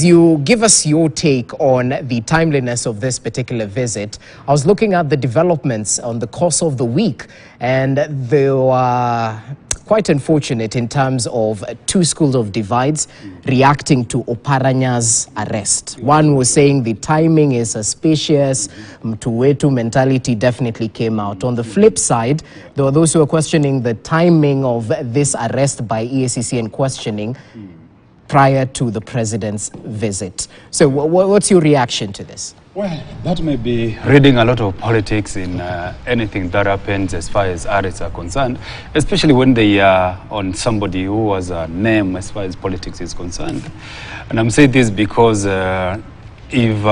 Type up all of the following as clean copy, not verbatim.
You give us your take on the timeliness of this particular visit. I was looking at the developments on the course of the week, and they were quite unfortunate in terms of two schools of divides reacting to Oparanya's arrest. One was saying the timing is suspicious, Mtuwetu mentality definitely came out. On the flip side, there were those who were questioning the timing of this arrest by EACC and questioning prior to the president's visit. So what's your reaction to this? Well, that may be reading a lot of politics in anything that happens as far as arrests are concerned, especially when they are on somebody who has a name as far as politics is concerned. And I'm saying this because if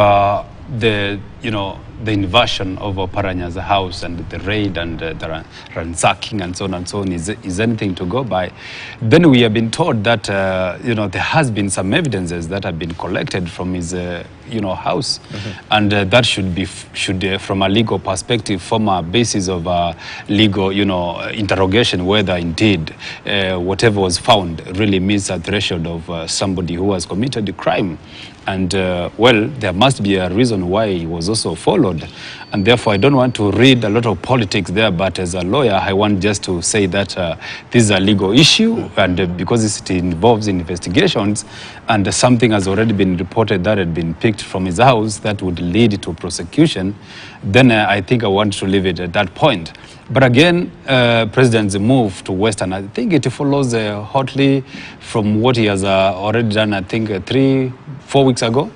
the invasion of Oparanya's house and the raid and the ransacking and so on is anything to go by, then we have been told that there has been some evidences that have been collected from his house, and that should from a legal perspective form a basis of legal interrogation whether indeed whatever was found really meets a threshold of somebody who has committed a crime. And well, there must be a reason why he was also followed. And therefore, I don't want to read a lot of politics there, but as a lawyer, I want just to say that this is a legal issue, and because it involves investigations, and something has already been reported that had been picked from his house that would lead to prosecution, then I think I want to leave it at that point. But again, President's move to Western, I think it follows hotly from what he has already done, I think 3-4 weeks ago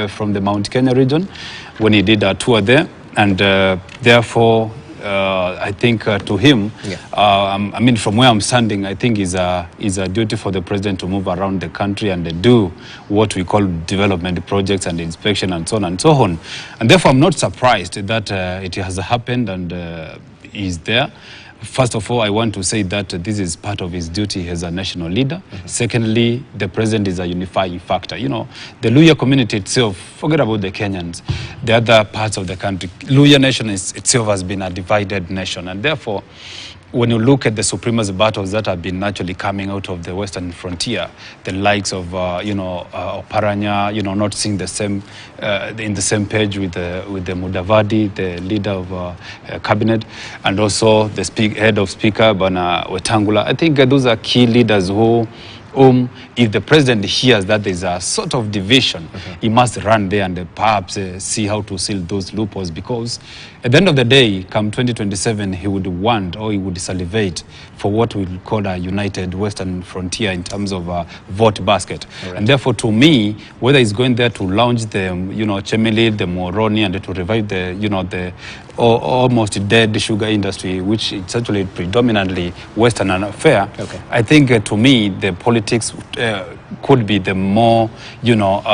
from the Mount Kenya region when he did a tour there. And therefore, I think to him, I mean, from where I'm standing, I think is a duty for the president to move around the country and do what we call development projects and inspection and so on and so on. And therefore, I'm not surprised that it has happened and is there. First of all, I want to say that this is part of his duty as a national leader. Secondly, the president is a unifying factor. The Luhya community itself, forget about the Kenyans, the other parts of the country, Luhya nation itself has been a divided nation. And therefore, when you look at the supremacy battles that have been naturally coming out of the western frontier, the likes of Oparanya, not seeing the same in the same page with the Mudavadi, the leader of cabinet, and also the head of speaker Bana Wetangula. I think those are key leaders who, if the president hears that there's a sort of division, he must run there and perhaps see how to seal those loopholes, because at the end of the day, come 2027, he would want, or he would salivate for what we call a united western frontier in terms of a vote basket. Right. And therefore, to me, whether he's going there to launch the, Chemili, the Moroni, and to revive the almost dead sugar industry, which is actually predominantly Western affair. I think to me, the politics could be the more,